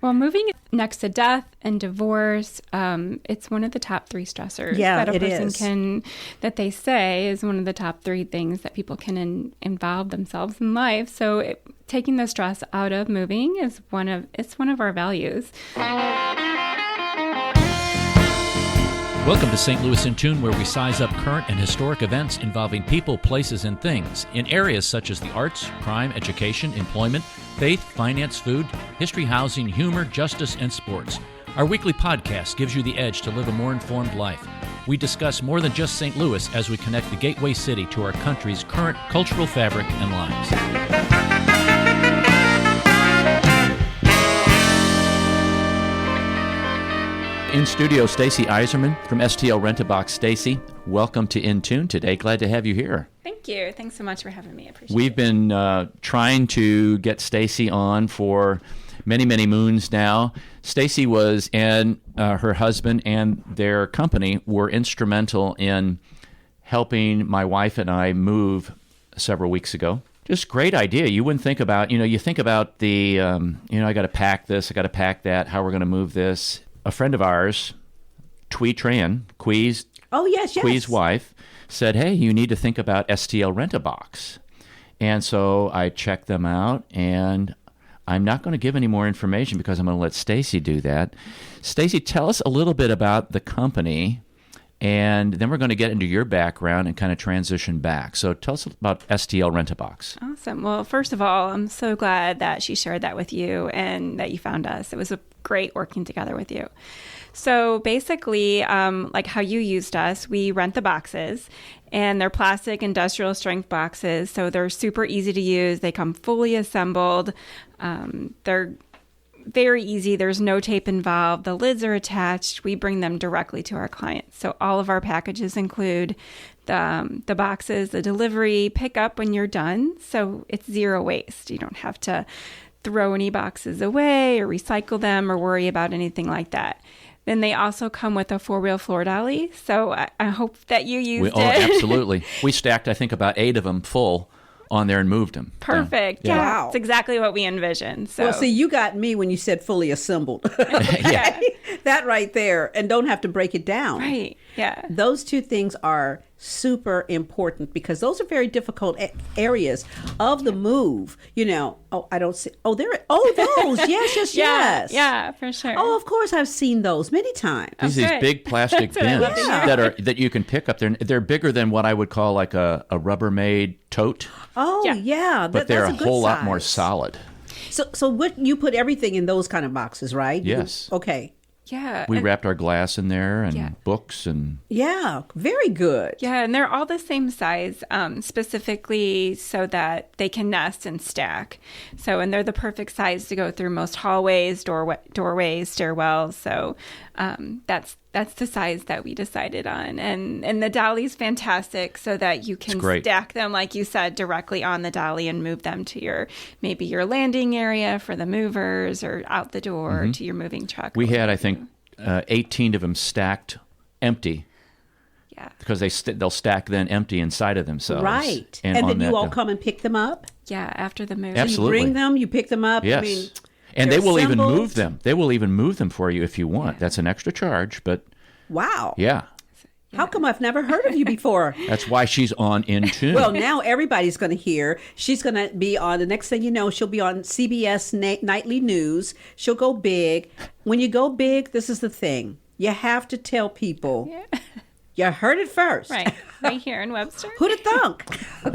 Well, moving next to death and divorce, it's one of the top 3 stressors that a person that they say is one of the top 3 things that people can involve themselves in life. So taking the stress out of moving is one of our values. Welcome to St. Louis in Tune, where we size up current and historic events involving people, places, and things in areas such as the arts, crime, education, employment, faith, finance, food, history, housing, humor, justice, and sports. Our weekly podcast gives you the edge to live a more informed life. We discuss more than just St. Louis as we connect the gateway city to our country's current cultural fabric and lives. In studio, Stacy Iserman from STL Rent A Box. Stacy, welcome to In Tune today. Glad to have you here. Thank you. Thanks so much for having me. I appreciate it. We've been trying to get Stacy on for many, many moons now. Stacy and her husband and their company were instrumental in helping my wife and I move several weeks ago. Just great idea. You wouldn't think about, you think about the, I got to pack this, I got to pack that, how we're going to move this. A friend of ours, Twee Tran, Quee's wife, said, hey, you need to think about STL Rent A Box. And so I checked them out, and I'm not going to give any more information because I'm going to let Stacy do that. Stacy, tell us a little bit about the company, and then we're going to get into your background and kind of transition back. So tell us about STL Rent A Box. Awesome. Well, first of all, I'm so glad that she shared that with you and that you found us. It was great working together with you. So basically, like how you used us, we rent the boxes, and they're plastic industrial strength boxes. So they're super easy to use. They come fully assembled. They're very easy. There's no tape involved. The lids are attached. We bring them directly to our clients. So all of our packages include the boxes, the delivery, pick up when you're done. So it's zero waste. You don't have to throw any boxes away or recycle them or worry about anything like that. Then they also come with a 4-wheel floor dolly. So I hope that you used it. Oh, absolutely. We stacked, I think, about 8 of them full on there and moved them. Perfect. Yeah. Wow. It's exactly what we envisioned. So. Well, see, you got me when you said fully assembled. Yeah. That right there. And don't have to break it down. Right. Yeah. Those 2 things are super important because those are very difficult areas of the move. I don't see. Oh, those. Yes. Yeah, for sure. Oh, of course, I've seen those many times. These big plastic bins that you can pick up. They're bigger than what I would call like a Rubbermaid tote. Oh, yeah. But they're a whole lot more solid. So what you put everything in those kind of boxes, right? Yes. Okay. Yeah. We wrapped our glass in there and books and... Yeah, very good. Yeah, and they're all the same size, specifically so that they can nest and stack. And they're the perfect size to go through most hallways, doorways, stairwells. So that's the size that we decided on. And the dolly's fantastic so that you can stack them, like you said, directly on the dolly and move them to maybe your landing area for the movers or out the door to your moving truck. We had, I think, 18 of them stacked empty. Yeah. Because they'll stack then empty inside of themselves. Right. And then you all come and pick them up? Yeah, after the move. Absolutely. You bring them, you pick them up. Yes. And they will even move them. They will even move them for you if you want. Yeah. That's an extra charge, but... Wow. Yeah. How come I've never heard of you before? That's why she's on In Tune. Well, now everybody's going to hear. She's going to be on, the next thing you know, she'll be on CBS Nightly News. She'll go big. When you go big, this is the thing. You have to tell people. Yeah. You heard it first. Right here in Webster. Who'da thunk?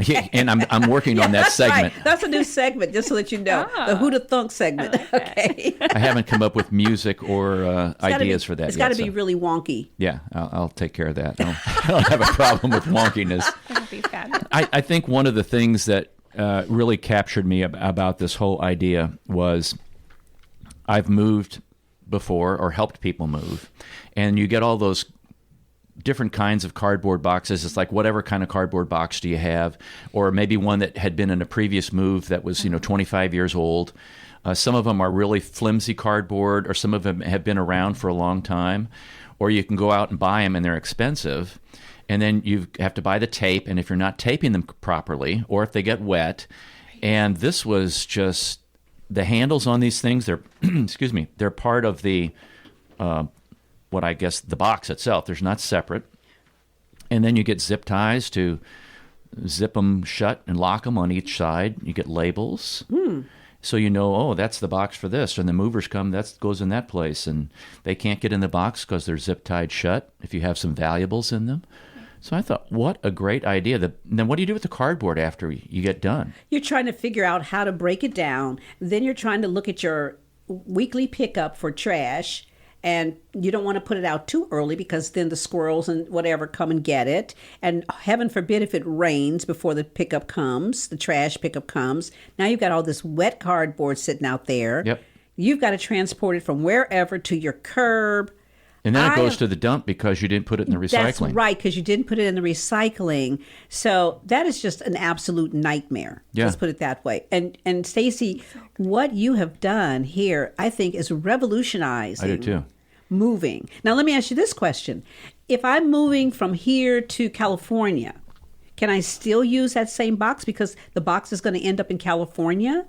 Yeah, and I'm working on that segment. Right. That's a new segment, just to let you know. The Who'da thunk segment. Okay. I haven't come up with music or ideas for that yet. It's got to be really wonky. Yeah, I'll take care of that. I don't have a problem with wonkiness. That'll be fabulous. I think one of the things that really captured me about this whole idea was I've moved before or helped people move, and you get all those different kinds of cardboard boxes. It's like, whatever kind of cardboard box do you have? Or maybe one that had been in a previous move that was, 25 years old. Some of them are really flimsy cardboard, or some of them have been around for a long time. Or you can go out and buy them and they're expensive. And then you have to buy the tape, and if you're not taping them properly, or if they get wet. And this was just the handles on these things, they're excuse me, they're part of the what I guess the box itself. There's not separate. And then you get zip ties to zip them shut and lock them on each side. You get labels. So you know, oh, that's the box for this. And the movers come, that goes in that place. And they can't get in the box because they're zip tied shut if you have some valuables in them. So I thought, what a great idea. Then what do you do with the cardboard after you get done? You're trying to figure out how to break it down. Then you're trying to look at your weekly pickup for trash. And you don't want to put it out too early because then the squirrels and whatever come and get it. And heaven forbid if it rains before the pickup comes, the trash pickup comes. Now you've got all this wet cardboard sitting out there. Yep. You've got to transport it from wherever to your curb. And then it goes to the dump because you didn't put it in the recycling. That's right, because you didn't put it in the recycling. So that is just an absolute nightmare. Yeah. Let's put it that way. And Stacey, what you have done here, I think, is revolutionizing. I do too. Moving. Now, let me ask you this question. If I'm moving from here to California, can I still use that same box because the box is going to end up in California?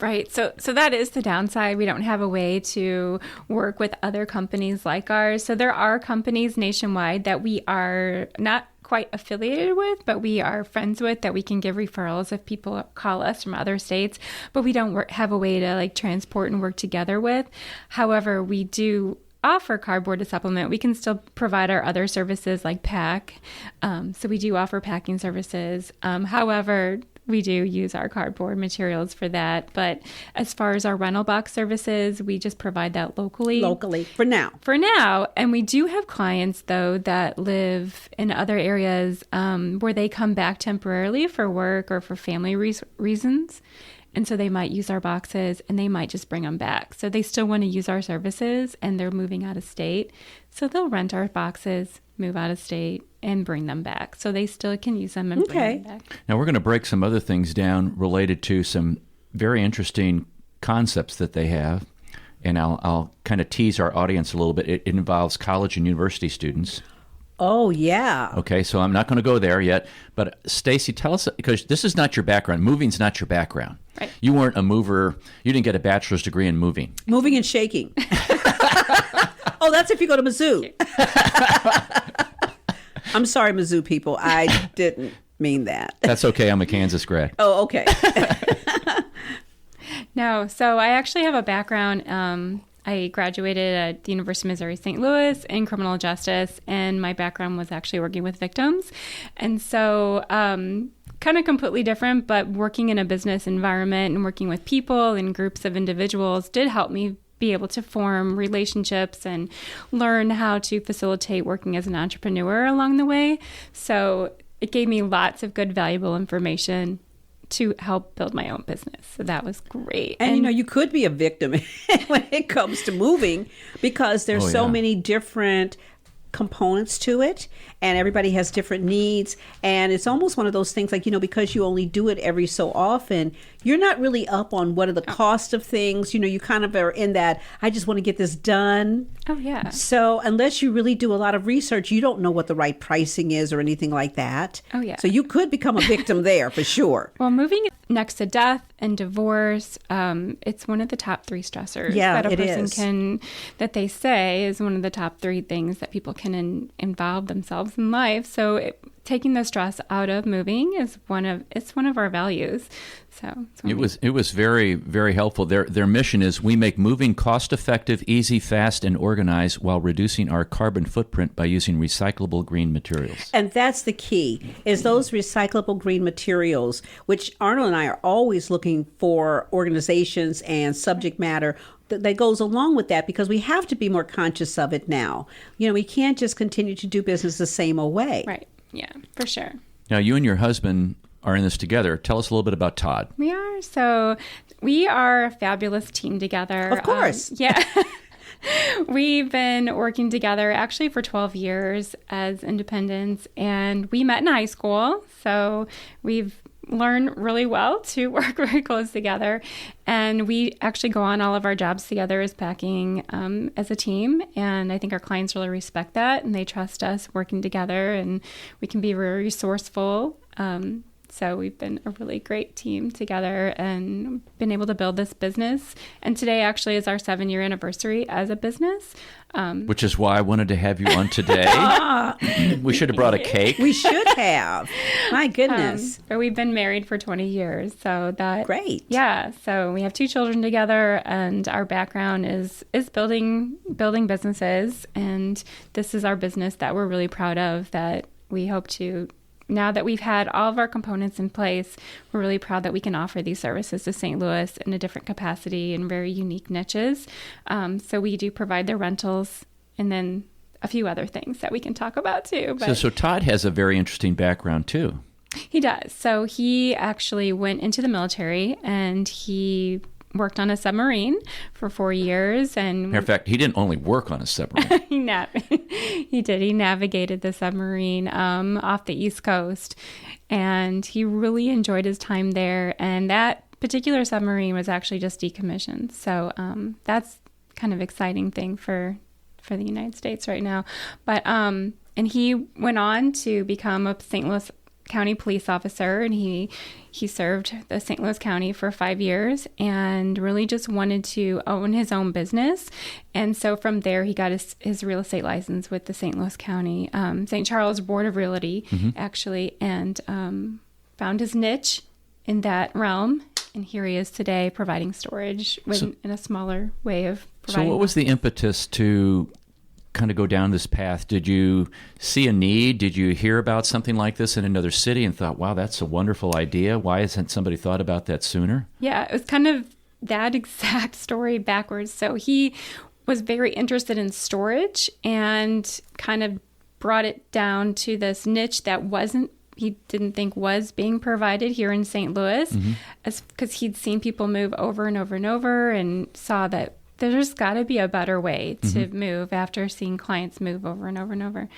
Right. So that is the downside. We don't have a way to work with other companies like ours. So there are companies nationwide that we are not quite affiliated with, but we are friends with, that we can give referrals if people call us from other states, but we don't have a way to like transport and work together with. However, we do offer cardboard to supplement. We can still provide our other services like pack. So we do offer packing services. However, we do use our cardboard materials for that. But as far as our rental box services, we just provide that locally. Locally, for now. For now. And we do have clients, though, that live in other areas where they come back temporarily for work or for family reasons. And so they might use our boxes and they might just bring them back. So they still want to use our services and they're moving out of state. So they'll rent our boxes, move out of state, and bring them back. So they still can use them and bring them back. Now we're going to break some other things down related to some very interesting concepts that they have. And I'll kind of tease our audience a little bit. It involves college and university students. Oh, yeah. Okay, so I'm not going to go there yet. But Stacey, tell us, because this is not your background. Moving's not your background. Right. You weren't a mover. You didn't get a bachelor's degree in moving. Moving and shaking. Oh, that's if you go to Mizzou. I'm sorry, Mizzou people. I didn't mean that. That's okay. I'm a Kansas grad. Oh, okay. No, so I actually have a background. I graduated at the University of Missouri St. Louis in criminal justice, and my background was actually working with victims. And so kind of completely different, but working in a business environment and working with people and groups of individuals did help me be able to form relationships and learn how to facilitate working as an entrepreneur along the way. So it gave me lots of good, valuable information to help build my own business. So that was great. And you know, you could be a victim when it comes to moving because there's so many different components to it and everybody has different needs, and it's almost one of those things like, you know, because you only do it every so often, you're not really up on what are the cost of things. You know, you kind of are in that I just want to get this done. Oh yeah. So unless you really do a lot of research, you don't know what the right pricing is or anything like that. Oh yeah. So you could become a victim there for sure. Well, moving next to death and divorce, it's one of the top 3 stressors that a person that they say is one of the top 3 things that people can involve themselves in life. So taking the stress out of moving is one of our values. So it was very, very helpful. Their mission is we make moving cost effective, easy, fast, and organized while reducing our carbon footprint by using recyclable green materials. And that's the key, is those recyclable green materials, which Arnold and I are always looking for organizations and subject matter that goes along with that, because we have to be more conscious of it now. You know, we can't just continue to do business the same old way. Right. Yeah, for sure. Now, you and your husband are in this together. Tell us a little bit about Todd. We are. So we are a fabulous team together. Of course. Yeah. We've been working together actually for 12 years as independents, and we met in high school. So we've learned really well to work very close together. And we actually go on all of our jobs together as packing as a team. And I think our clients really respect that, and they trust us working together, and we can be very resourceful. So we've been a really great team together and been able to build this business. And today actually is our 7-year anniversary as a business. Which is why I wanted to have you on today. We should have brought a cake. We should have. My goodness. But we've been married for 20 years. So that Great. Yeah. So we have 2 children together, and our background is building businesses. And this is our business that we're really proud of, that we hope to, now that we've had all of our components in place, we're really proud that we can offer these services to St. Louis in a different capacity and very unique niches. So we do provide the rentals and then a few other things that we can talk about too. But So Todd has a very interesting background too. he does. So he actually went into the military and he worked on a submarine for 4 years. And Matter of fact, he didn't only work on a submarine. he did. He navigated the submarine off the East Coast, and he really enjoyed his time there. And that particular submarine was actually just decommissioned. So that's kind of exciting thing for the United States right now. But and he went on to become a St. Louis County police officer, and he served the St. Louis County for 5 years and really just wanted to own his own business. And so from there, he got his real estate license with the St. Louis County, St. Charles Board of Realty, actually, and found his niche in that realm. And here he is today providing storage in a smaller way of providing. So what was the impetus to kind of go down this path? Did you see a need? Did you hear about something like this in another city and thought, wow, that's a wonderful idea? Why hasn't somebody thought about that sooner? Yeah, it was kind of that exact story backwards. So he was very interested in storage and kind of brought it down to this niche that he didn't think was being provided here in St. Louis, because he'd seen people move over and over and over and saw that there's got to be a better way to move after seeing clients move over and over and over.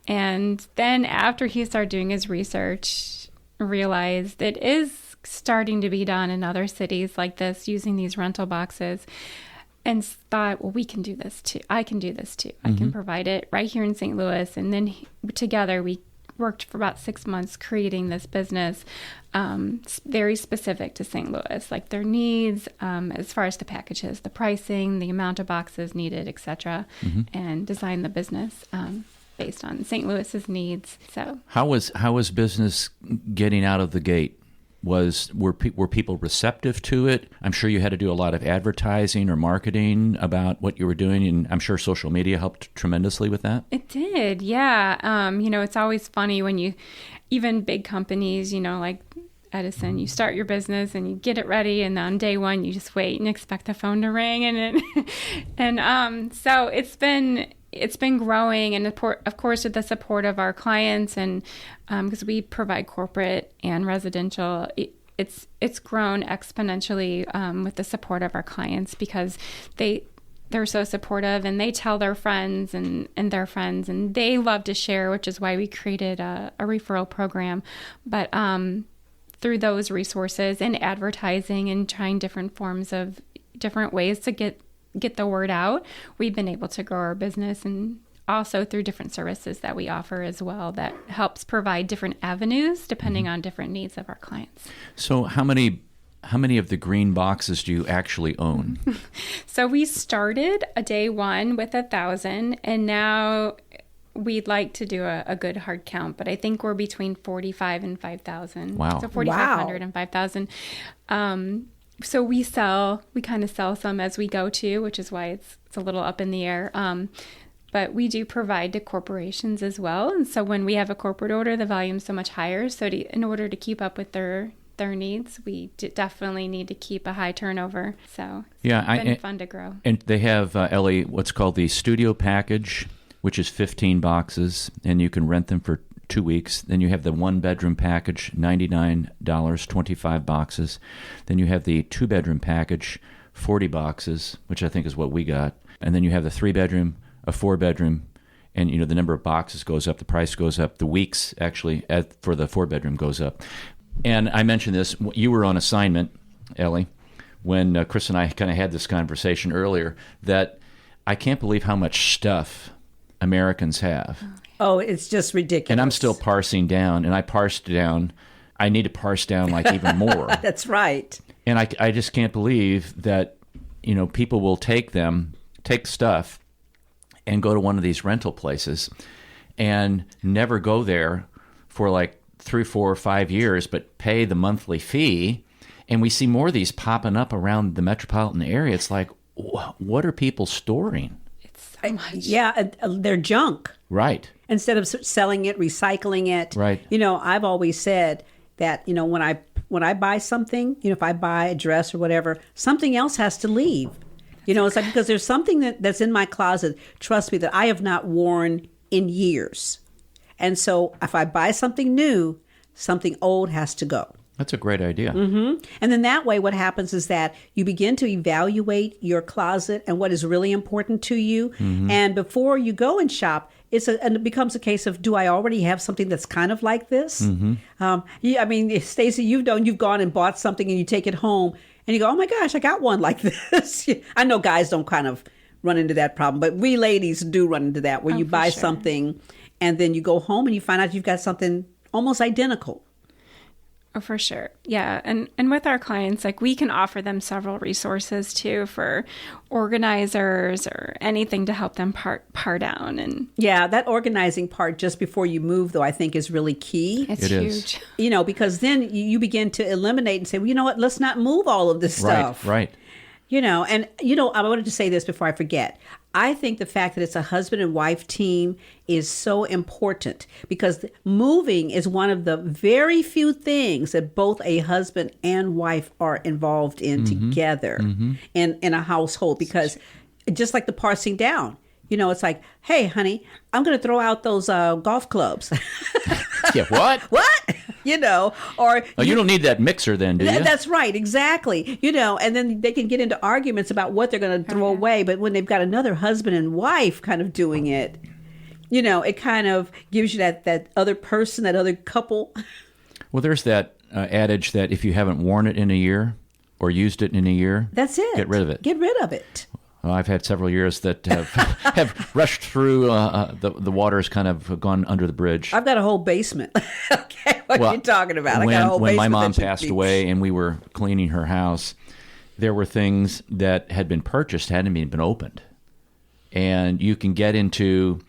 And then after he started doing his research, realized it is starting to be done in other cities like this using these rental boxes, and thought, well, we can do this too. I can do this too. I can provide it right here in St. Louis. And then together we worked for about 6 months creating this business, very specific to St. Louis, like their needs, as far as the packages, the pricing, the amount of boxes needed, etc., and design the business based on St. Louis's needs. So how was business getting out of the gate? Were people receptive to it? I'm sure you had to do a lot of advertising or marketing about what you were doing, and I'm sure social media helped tremendously with that. It did, yeah. It's always funny when even big companies, like Edison, you start your business and you get it ready, and on day one you just wait and expect the phone to ring, so it's been growing, and of course with the support of our clients, and because we provide corporate and residential, it's grown exponentially with the support of our clients, because they're so supportive, and they tell their friends and their friends, and they love to share, which is why we created a referral program. But through those resources and advertising and trying different ways to get the word out, we've been able to grow our business, and also through different services that we offer as well that helps provide different avenues depending on different needs of our clients. So how many of the green boxes do you actually own? So we started a day one with 1,000, and now we'd like to do a good hard count, but I think we're between 45 and 5,000. Wow. So 4,500 and 5,000. So we kind of sell some as we go too, which is why it's a little up in the air. But we do provide to corporations as well. And so when we have a corporate order, the volume's so much higher. So in order to keep up with their needs, we definitely need to keep a high turnover. So it's been fun to grow. And they have, Ellie, what's called the studio package, which is 15 boxes, and you can rent them for 2 weeks. Then you have the one-bedroom package, $99, 25 boxes. Then you have the two-bedroom package, 40 boxes, which I think is what we got. And then you have the three-bedroom, a four-bedroom, and the number of boxes goes up, the price goes up, the weeks actually for the four-bedroom goes up. And I mentioned this, you were on assignment, Ellie, when Chris and I kind of had this conversation earlier, that I can't believe how much stuff Americans have. Oh, it's just ridiculous. And I'm still parsing down, and I parsed down I need to parse down like even more. That's right. And I just can't believe that, people will take stuff and go to one of these rental places and never go there for like 3, 4, or 5 years, but pay the monthly fee. And we see more of these popping up around the metropolitan area. It's like, what are people storing? It's so much. Yeah, they're junk. Right. Instead of selling it, recycling it. Right. I've always said that, when I buy something, if I buy a dress or whatever, something else has to leave. It's like, because there's something that's in my closet, trust me, that I have not worn in years. And so if I buy something new, something old has to go. That's a great idea. Mm-hmm. And then that way, what happens is that you begin to evaluate your closet and what is really important to you. Mm-hmm. And before you go and shop, it becomes a case of, do I already have something that's kind of like this? Mm-hmm. Stacey, you've gone and bought something and you take it home and you go, oh my gosh, I got one like this. I know guys don't kind of run into that problem, but we ladies do run into that, where you buy something and then you go home and you find out you've got something almost identical. Oh, for sure. Yeah. And with our clients, like, we can offer them several resources too for organizers or anything to help them par down. And yeah, that organizing part just before you move, though, I think is really key. It's huge. Because then you begin to eliminate and say, well, you know what, let's not move all of this stuff. Right. I wanted to say this before I forget. I think the fact that it's a husband and wife team is so important, because moving is one of the very few things that both a husband and wife are involved in together in a household. Because just like the parsing down, it's like, hey, honey, I'm going to throw out those golf clubs. Yeah, what? What? Or you don't need that mixer then, do you? That's right, exactly. And then they can get into arguments about what they're going to throw away. But when they've got another husband and wife kind of doing it, it kind of gives you that other person, that other couple. Well, there's that adage that if you haven't worn it in a year or used it in a year, that's it. Get rid of it. Get rid of it. Well, I've had several years that have rushed through. The water's kind of gone under the bridge. I've got a whole basement. Okay, what are you talking about? I got a whole when basement. my mom passed away and we were cleaning her house, there were things that had been purchased, hadn't even been opened. And you can get into,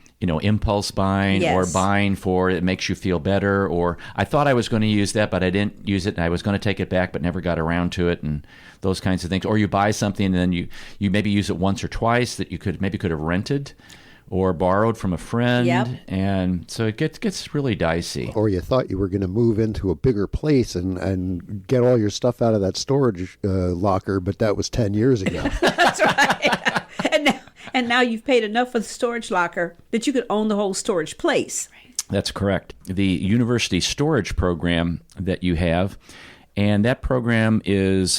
impulse buying or buying for it makes you feel better. Or I thought I was going to use that, but I didn't use it. And I was going to take it back, but never got around to it. And those kinds of things. Or you buy something and then you maybe use it once or twice that you could have rented or borrowed from a friend. Yep. And so it gets really dicey. Or you thought you were going to move into a bigger place and get all your stuff out of that storage locker, but that was 10 years ago. That's right. And now you've paid enough for the storage locker that you could own the whole storage place. That's correct. The university storage program that you have, and that program is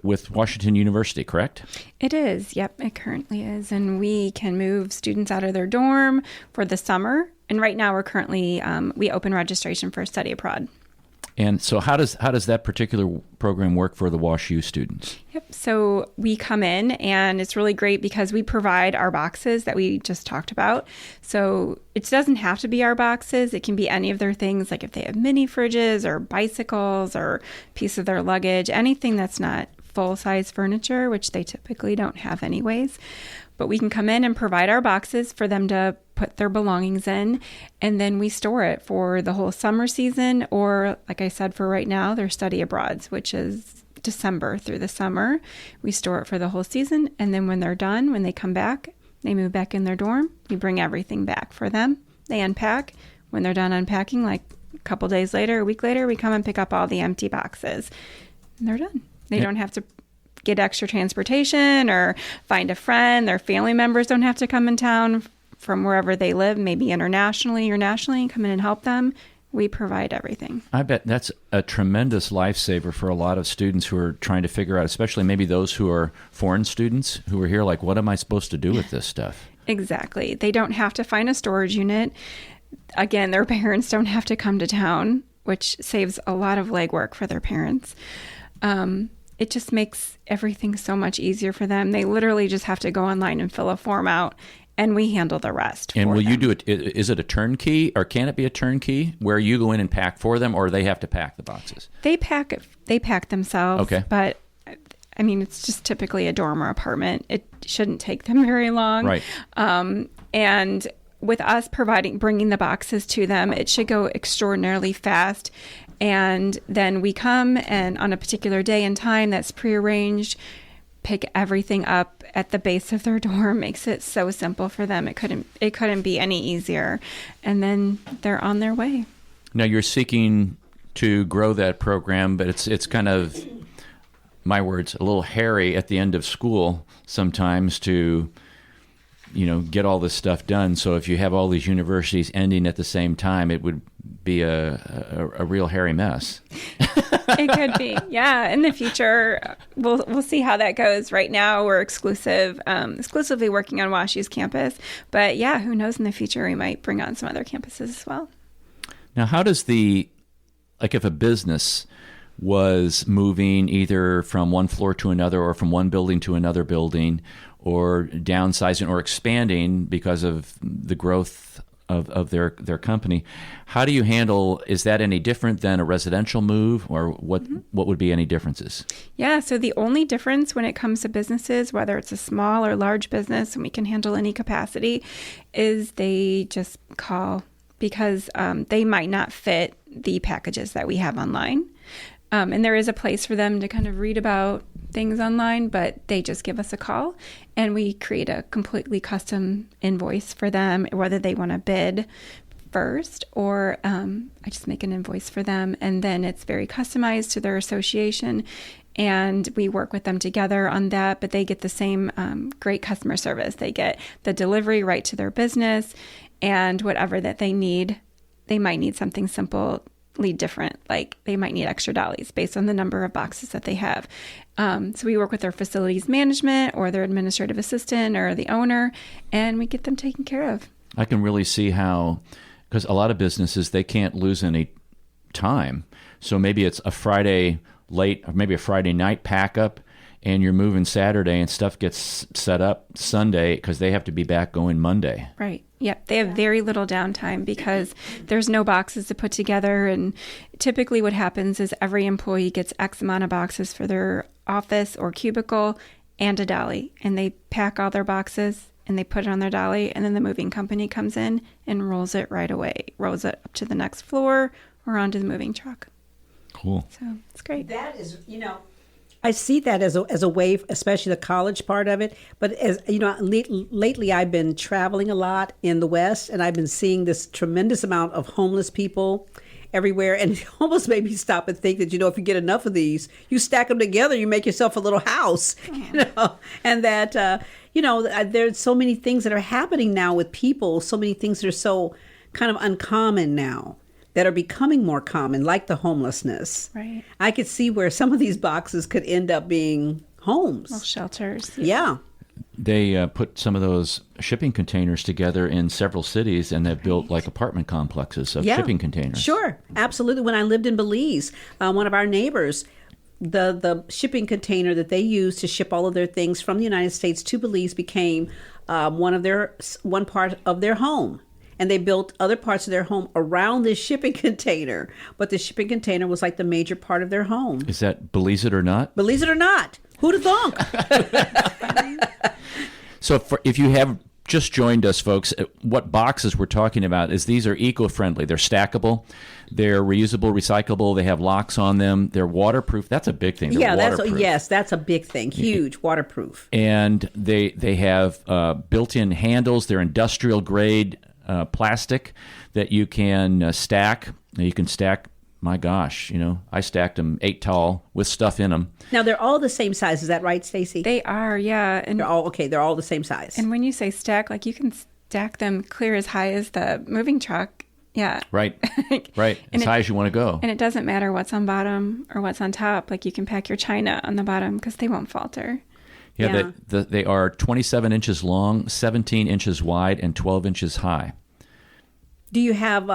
with Washington University, correct? It is. Yep, it currently is. And we can move students out of their dorm for the summer. And right now we're currently, we open registration for study abroad. And so how does that particular program work for the WashU students? Yep. So we come in, and it's really great because we provide our boxes that we just talked about. So it doesn't have to be our boxes. It can be any of their things, like if they have mini fridges or bicycles or piece of their luggage, anything that's not full-size furniture, which they typically don't have anyways. But we can come in and provide our boxes for them to put their belongings in, and then we store it for the whole summer season, or like I said, for right now, their study abroads, which is December through the summer. We store it for the whole season, and then when they're done, when they come back, they move back in their dorm. We bring everything back for them. They unpack. When they're done unpacking, like a couple days later, a week later, we come and pick up all the empty boxes, and they're done. They don't have to get extra transportation or find a friend. Their family members don't have to come in town from wherever they live, maybe internationally or nationally, and come in and help them. We provide everything. I bet that's a tremendous lifesaver for a lot of students who are trying to figure out, especially maybe those who are foreign students who are here, like, what am I supposed to do with this stuff? Exactly. They don't have to find a storage unit. Again, their parents don't have to come to town, which saves a lot of legwork for their parents. It just makes everything so much easier for them. They literally just have to go online and fill a form out, and we handle the rest. And for will you them. do it? Is it a turnkey, or can it be a turnkey where you go in and pack for them, or they have to pack the boxes? They pack themselves. Okay. But I mean, it's just typically a dorm or apartment. It shouldn't take them very long. Right. And with us bringing the boxes to them, it should go extraordinarily fast. And then we come, and on a particular day and time that's prearranged, pick everything up at the base of their door. Makes it so simple for them. It couldn't be any easier. And then they're on their way. Now you're seeking to grow that program, but it's kind of, my words, a little hairy at the end of school sometimes to, get all this stuff done. So if you have all these universities ending at the same time, it would be a real hairy mess. It could be, yeah. In the future, we'll see how that goes. Right now, we're exclusively working on WashU's campus, but yeah, who knows? In the future, we might bring on some other campuses as well. Now, how does if a business was moving either from one floor to another, or from one building to another building, or downsizing or expanding because of the growth of their company, how do you handle? Is that any different than a residential move, or what would be any differences? Yeah, so the only difference when it comes to businesses, whether it's a small or large business, and we can handle any capacity, is they just call, because they might not fit the packages that we have online. And there is a place for them to kind of read about things online, but they just give us a call, and we create a completely custom invoice for them, whether they want to bid first, or I just make an invoice for them, and then it's very customized to their association, and we work with them together on that. But they get the same great customer service. They get the delivery right to their business, and whatever that they need. They might need something simply different, like they might need extra dollies based on the number of boxes that they have. So we work with their facilities management or their administrative assistant or the owner, and we get them taken care of. I can really see how, because a lot of businesses, they can't lose any time. So maybe it's a Friday late, or maybe a Friday night pack up, and you're moving Saturday, and stuff gets set up Sunday because they have to be back going Monday. Right. Yep. They have very little downtime because there's no boxes to put together. And typically what happens is every employee gets X amount of boxes for their office or cubicle and a dolly. And they pack all their boxes and they put it on their dolly. And then the moving company comes in and rolls it right away, rolls it up to the next floor or onto the moving truck. Cool. So it's great. That is, I see that as a way, especially the college part of it. But as lately I've been traveling a lot in the West, and I've been seeing this tremendous amount of homeless people everywhere, and it almost made me stop and think that if you get enough of these, you stack them together, you make yourself a little house, and that there's so many things that are happening now with people, so many things that are so kind of uncommon now, that are becoming more common, like the homelessness. Right. I could see where some of these boxes could end up being homes. Well, shelters. Yeah. They put some of those shipping containers together in several cities, and they've built like apartment complexes of shipping containers. Sure, absolutely. When I lived in Belize, one of our neighbors, the shipping container that they used to ship all of their things from the United States to Belize became one part of their home. And they built other parts of their home around this shipping container. But the shipping container was like the major part of their home. Is that believe it or not? Believe it or not. Who'd have thunk? So if you have just joined us, folks, what boxes we're talking about is these are eco-friendly. They're stackable. They're reusable, recyclable. They have locks on them. They're waterproof. That's a big thing. They're waterproof. That's a big thing. Huge, waterproof. And they have built-in handles. They're industrial grade plastic that you can stack. You can stack, my gosh, I stacked them 8 tall with stuff in them. Now, they're all the same size. Is that right, Stacy? They are, yeah. And they're all okay. They're all the same size. And when you say stack, like you can stack them clear as high as the moving truck. Yeah. Right. Right. As high as you want to go. And it doesn't matter what's on bottom or what's on top. Like you can pack your china on the bottom because they won't falter. Yeah. They are 27 inches long, 17 inches wide, and 12 inches high. Do you have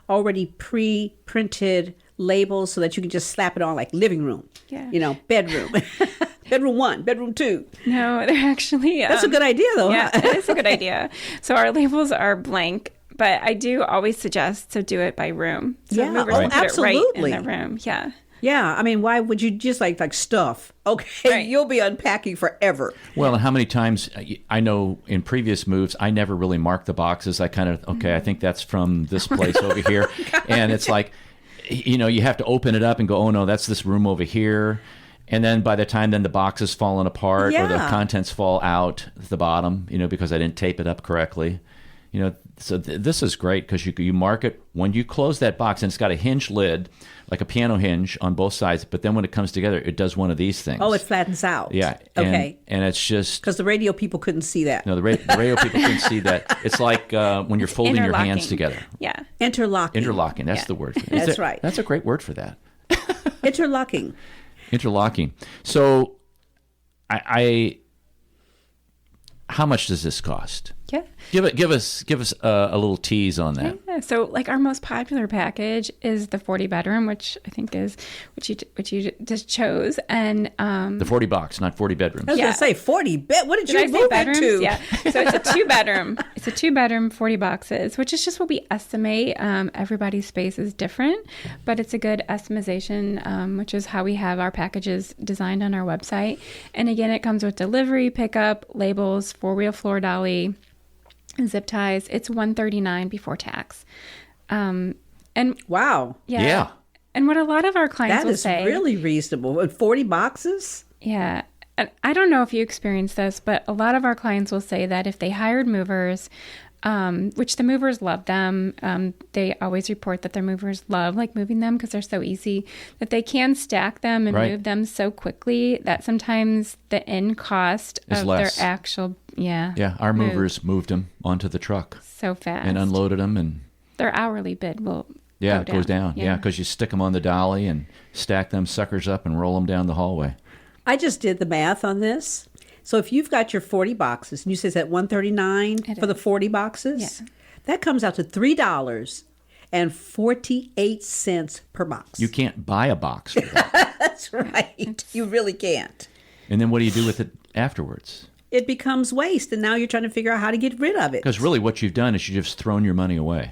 already pre-printed labels so that you can just slap it on, like living room, bedroom? Bedroom 1, bedroom 2. No, they're actually. That's a good idea, though. Yeah, Huh? it is a good idea. So our labels are blank, but I do always suggest to do it by room. So Yeah. movers Oh, can put absolutely. it right in the room. Yeah. Yeah. I mean, why would you just like stuff? Okay, Right. you'll be unpacking forever. Well, and how many times I know in previous moves, I never really marked the boxes. I kind of, okay, I think that's from this place over here. And it's like, you have to open it up and go, oh no, that's this room over here. And then by the time then the box is falling apart or the Yeah. contents fall out at the bottom, because I didn't tape it up correctly. So this is great because you mark it when you close that box, and it's got a hinge lid, like a piano hinge on both sides. But then when it comes together, it does one of these things. Oh, it flattens out. Yeah. Okay. And it's just... Because the radio people couldn't see that. No, the radio people couldn't see that. It's like when you're folding your hands Interlocking. together. Yeah. Interlocking. Interlocking, that's Yeah. the word. That's right. That's a great word for that. Interlocking. Interlocking. So, I how much does this cost? Yeah. Give us a little tease on that. Yeah. So like our most popular package is the 40 bedroom, which I think is which you just chose. And The 40 box, not 40 bedrooms. I was Yeah. going to say 40 bed. What did Did you I say move it bedrooms? to? Yeah. So it's a 2-bedroom. It's a 2-bedroom, 40 boxes, which is just what we estimate. Everybody's space is different, but it's a good estimation, which is how we have our packages designed on our website. And again, it comes with delivery, pickup, labels, 4-wheel floor dolly, zip ties. It's $139 before tax. And Wow. Yeah. And what a lot of our clients That will is say, really reasonable. With 40 boxes? yeah. And I don't know if you experienced this, but a lot of our clients will say that if they hired movers, which the movers love them, they always report that their movers love moving them because they're so easy, that they can stack them and Right. move them so quickly that sometimes the end cost Is of less. their actual, Yeah, our move movers moved them onto the truck so fast. and unloaded them, and Their hourly bid will yeah, go it goes down. Yeah, because you stick them on the dolly and stack them suckers up and roll them down the hallway. I just did the math on this. So if you've got your 40 boxes, and you say that $139 It for the is. 40 boxes, Yeah. that comes out to $3.48 per box. You can't buy a box for that. That's right. You really can't. And then what do you do with it afterwards? It becomes waste, and now you're trying to figure out how to get rid of it. Because really what you've done is you've just thrown your money away.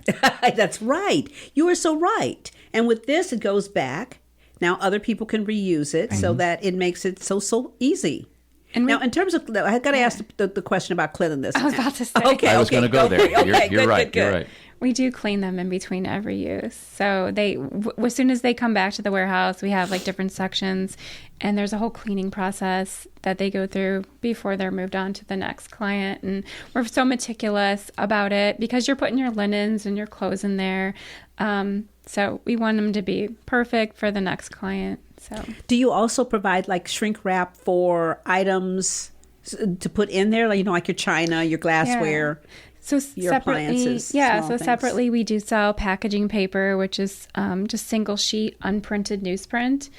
That's right. You are so right. And with this, it goes back. Now other people can reuse it so that it makes it so easy. And Now, in terms of, I got to ask the question about cleanliness. I was about to say. Okay, I was going to go there. Okay, You're good, right. good, You're good. right. We do clean them in between every use. So as soon as they come back to the warehouse, we have different sections, and there's a whole cleaning process that they go through before they're moved on to the next client. And we're so meticulous about it because you're putting your linens and your clothes in there. So we want them to be perfect for the next client. So Do you also provide shrink wrap for items to put in there, like your china, your glassware? So Your separately, appliances, yeah. small So things. separately, we do sell packaging paper, which is just single sheet unprinted newsprint,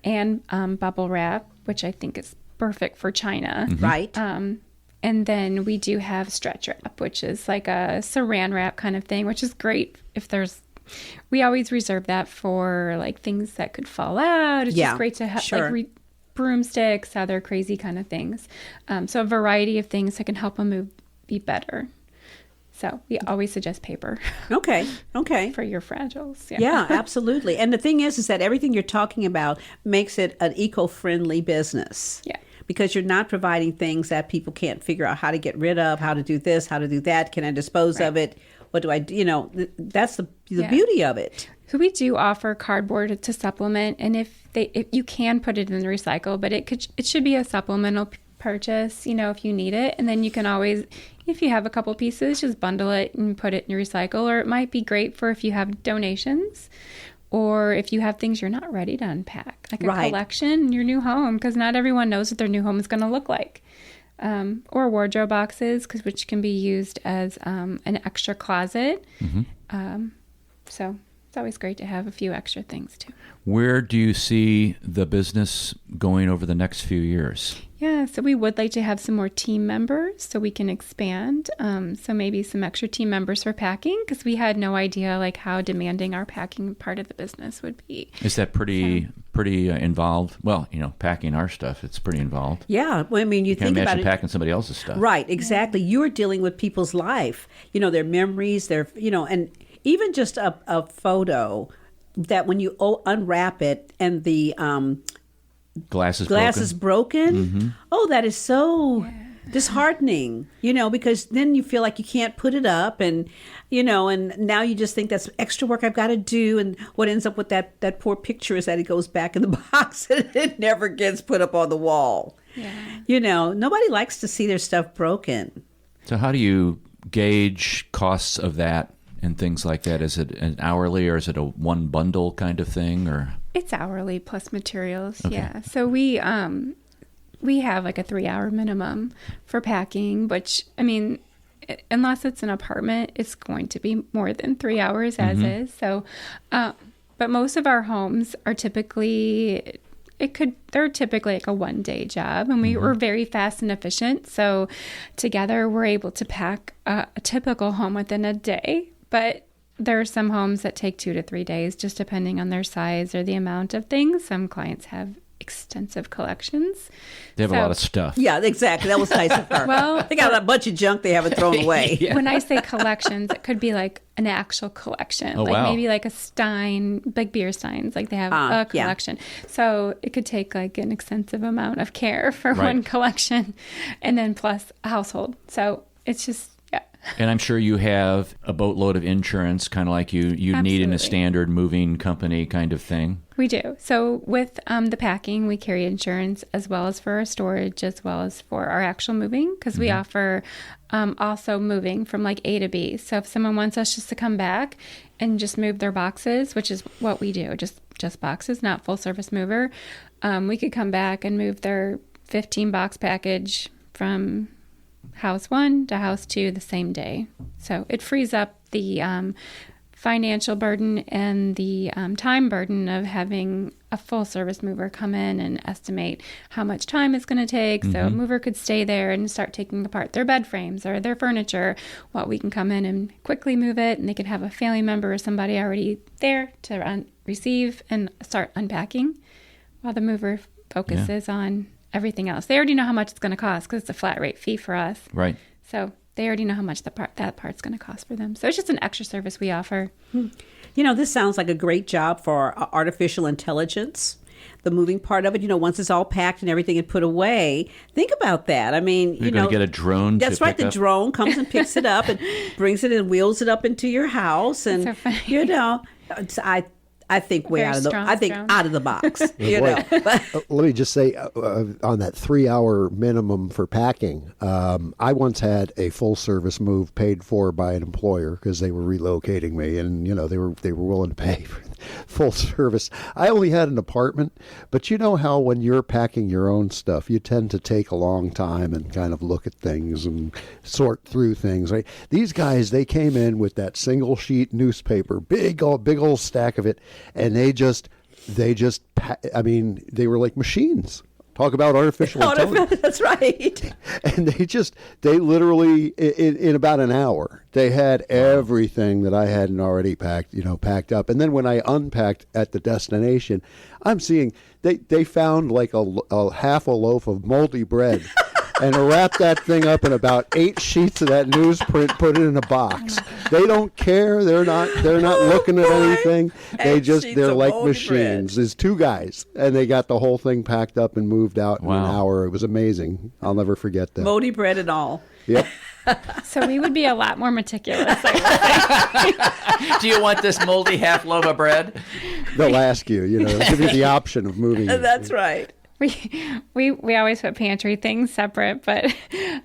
and bubble wrap, which I think is perfect for China. Right. And then we do have stretch wrap, which is like a saran wrap kind of thing, which is great if there's. We always reserve that for things that could fall out. It's Yeah, just great to have sure. broomsticks, other crazy kind of things. So a variety of things that can help them be better. So we always suggest paper Okay. for your fragiles. Yeah, absolutely. And the thing is that everything you're talking about makes it an eco-friendly business. Yeah. Because you're not providing things that people can't figure out how to get rid of, how to do this, how to do that. Can I dispose of it? What do I do? That's the Yeah. beauty of it. So we do offer cardboard to supplement, and if you can put it in the recycle, but it should be a supplemental purchase, if you need it, and then you can always, if you have a couple pieces, just bundle it and put it in your recycle. Or it might be great for if you have donations, or if you have things you're not ready to unpack, like a Right. collection in your new home, because not everyone knows what their new home is going to look like. Or wardrobe boxes, which can be used as an extra closet. So it's always great to have a few extra things too. Where do you see the business going over the next few years? Yeah, so we would like to have some more team members so we can expand. So maybe some extra team members for packing, because we had no idea like how demanding our packing part of the business would be. Is that pretty involved? Well, packing our stuff, it's pretty involved. Yeah, well, I mean, you Can't think about imagine it. packing somebody else's stuff. Right, exactly. You're dealing with people's life, their memories, and even just a photo that when you unwrap it and the Glass is broken. Mm-hmm. Oh, that is so disheartening, because then you feel like you can't put it up, and and now you just think that's extra work I've got to do, and what ends up with that poor picture is that it goes back in the box and it never gets put up on the wall. Yeah. Nobody likes to see their stuff broken. So how do you gauge costs of that and things like that? Is it an hourly, or is it a one bundle kind of thing, or? It's hourly plus materials. Okay. Yeah. So we have like a 3-hour minimum for packing, which, I mean, unless it's an apartment, it's going to be more than 3 hours as is. So, but most of our homes are typically, they're typically like a 1-day job, and we're very fast and efficient. So together we're able to pack a typical home within a day, but there are some homes that take 2 to 3 days, just depending on their size or the amount of things. Some clients have extensive collections. They have a lot of stuff. Yeah, exactly. That was nice of her. Well, they got a bunch of junk they haven't thrown away. Yeah. When I say collections, it could be like an actual collection. Oh, like wow. maybe like a stein, like beer steins, like they have a collection. So it could take like an extensive amount of care for one collection, and then plus a household. So it's just, yeah. And I'm sure you have a boatload of insurance, kind of like you'd need in a Absolutely. standard moving company kind of thing. We do. So with the packing, we carry insurance as well as for our storage, as well as for our actual moving, because we offer also moving from like A to B. So if someone wants us just to come back and just move their boxes, which is what we do, just boxes, not full service mover, we could come back and move their 15 box package from house 1 to house 2 the same day. So it frees up the financial burden and the time burden of having a full service mover come in and estimate how much time it's going to take. So a mover could stay there and start taking apart their bed frames or their furniture, while we can come in and quickly move it, and they could have a family member or somebody already there to receive and start unpacking, while the mover focuses on everything else. They already know how much it's going to cost because it's a flat rate fee for us. Right. So they already know how much that part's going to cost for them. So it's just an extra service we offer. This sounds like a great job for artificial intelligence. The moving part of it, once it's all packed and everything and put away, think about that. I mean, You're going to get a drone that's to right. pick The up? drone comes and picks it up and brings it and wheels it up into your house, and So funny. I think way Very out of the strong drone. out of the box. Let me just say, on that 3-hour minimum for packing, I once had a full service move paid for by an employer because they were relocating me, and they were willing to pay for full service. I only had an apartment, but you know how when you're packing your own stuff, you tend to take a long time and kind of look at things and sort through things. Right? These guys, they came in with that single sheet newspaper, big old stack of it. And they were like machines. Talk about artificial intelligence. That's right. And they literally, in about an hour, they had everything that I hadn't already packed up. And then when I unpacked at the destination, I'm seeing they found like a half a loaf of moldy bread. And wrapped that thing up in about 8 sheets of that newsprint, put it in a box. They don't care. They're not looking at anything. They're like machines. There's 2 guys, and they got the whole thing packed up and moved out in an hour. It was amazing. I'll never forget that. Moldy bread and all. Yep. So we would be a lot more meticulous. I would say. Do you want this moldy half loaf of bread? They'll ask you. Give you the option of moving. That's right. We always put pantry things separate, but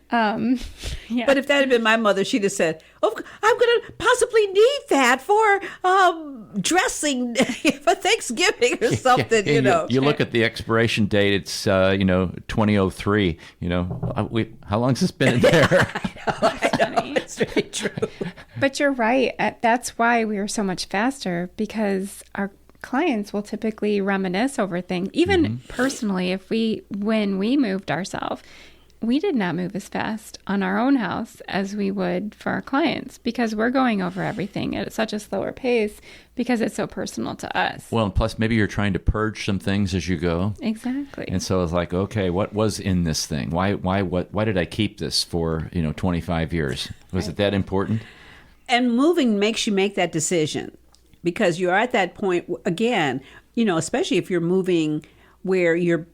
yeah. But if that had been my mother, she'd have said, "Oh, I'm going to possibly need that for dressing for Thanksgiving or something." You look at the expiration date; it's 2003. How long's this been in there? I know. It's very true. But you're right. That's why we are so much faster, because our clients will typically reminisce over things. Even personally, when we moved ourselves, we did not move as fast on our own house as we would for our clients, because we're going over everything at such a slower pace because it's so personal to us. Well, and plus maybe you're trying to purge some things as you go. Exactly. And so it's like, okay, what was in this thing? Why did I keep this for 25 years? Was it that important? And moving makes you make that decision, because you're at that point again, especially if you're moving where you're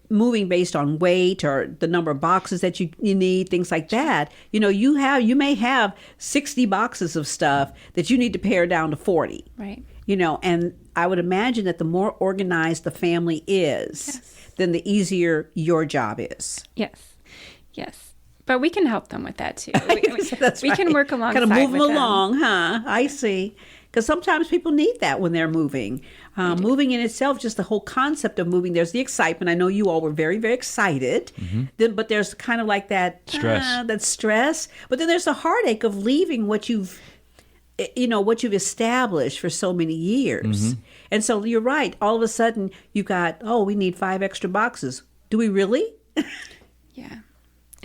moving based on weight or the number of boxes that you need, things like that. You may have 60 boxes of stuff that you need to pare down to 40. Right. And I would imagine that the more organized the family is, then the easier your job is. Yes. But we can help them with that too. We Right. can work alongside kind of move them with along, huh? I see. Because sometimes people need that when they're moving. Moving in itself, just the whole concept of moving, there's the excitement. I know you all were very, very excited. But there's kind of like that stress. But then there's the heartache of leaving what you've established for so many years. And so you're right. All of a sudden, you got, we need 5 extra boxes. Do we really? Yeah.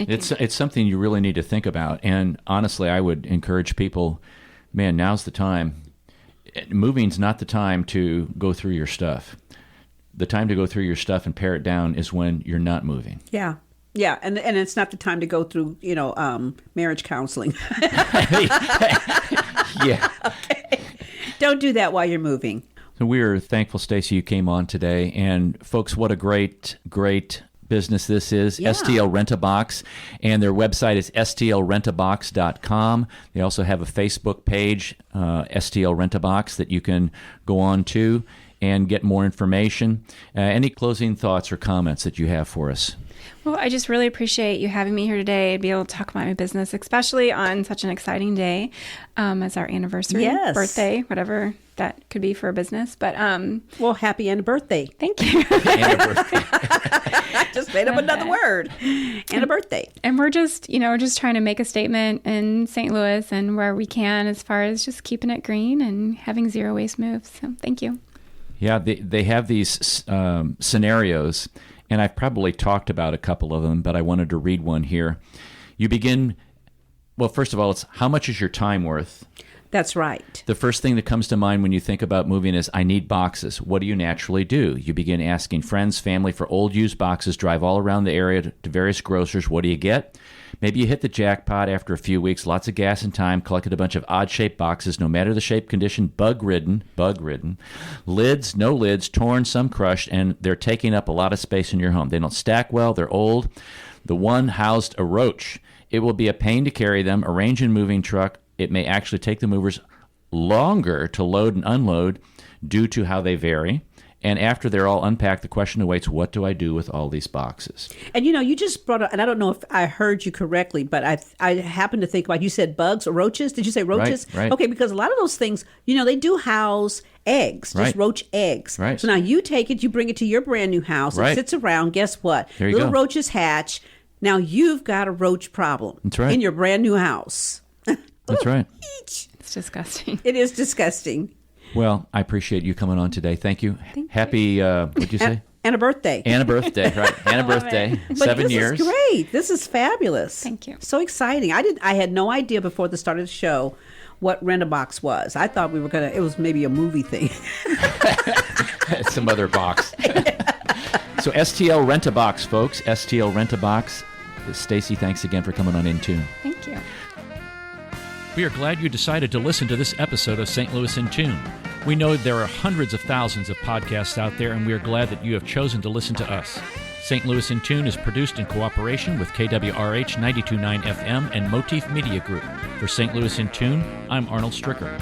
It's something you really need to think about. And honestly, I would encourage people, man, now's the time. Moving's not the time to go through your stuff. The time to go through your stuff and pare it down is when you're not moving. Yeah. Yeah, and it's not the time to go through, marriage counseling. Yeah. Okay. Don't do that while you're moving. So we are thankful, Stacy, you came on today. And folks, what a great business this is. Yeah. STL Rent A Box, and their website is stlrentabox.com. They also have a Facebook page, STL Rent A Box, that you can go on to and get more information. Any closing thoughts or comments that you have for us? Well, I just really appreciate you having me here today to be able to talk about my business, especially on such an exciting day as our anniversary, birthday, whatever that could be for a business. But well, happy birthday. Thank you. Just made up another word. And a birthday. And we're just trying to make a statement in St. Louis and where we can, as far as just keeping it green and having zero waste moves. So thank you. Yeah, they have these scenarios, and I've probably talked about a couple of them, but I wanted to read one here. You begin, well, first of all, it's how much is your time worth? That's right. The first thing that comes to mind when you think about moving is, I need boxes. What do you naturally do? You begin asking friends, family for old used boxes, drive all around the area to various grocers. What do you get? Maybe you hit the jackpot after a few weeks, lots of gas and time, collected a bunch of odd-shaped boxes, no matter the shape, condition, bug-ridden, lids, no lids, torn, some crushed, and they're taking up a lot of space in your home. They don't stack well, they're old. The one housed a roach. It will be a pain to carry them, arrange in moving truck. It may actually take the movers longer to load and unload due to how they vary. And after they're all unpacked, the question awaits, what do I do with all these boxes? And you just brought up, and I don't know if I heard you correctly, but I happen to think about, you said bugs or roaches. Did you say roaches? Right. Okay, because a lot of those things, they do house eggs, just roach eggs. Right. So now you take it, you bring it to your brand new house. It sits around. Guess what? There you Little go. roaches hatch. Now you've got a roach problem. That's right. In your brand new house. That's right. It's disgusting. It is disgusting. Well, I appreciate you coming on today. Thank you. Happy, what'd you say? And a birthday. And a birthday, right. And a birthday. But 7 years. This is great. This is fabulous. Thank you. So exciting. I had no idea before the start of the show what Rent A Box was. I thought it was maybe a movie thing. Some other box. So STL Rent A Box, folks. STL Rent A Box. Stacy, thanks again for coming on In Tune. Thank you. We are glad you decided to listen to this episode of St. Louis in Tune. We know there are hundreds of thousands of podcasts out there, and we are glad that you have chosen to listen to us. St. Louis in Tune is produced in cooperation with KWRH 92.9 FM and Motif Media Group. For St. Louis in Tune, I'm Arnold Stricker.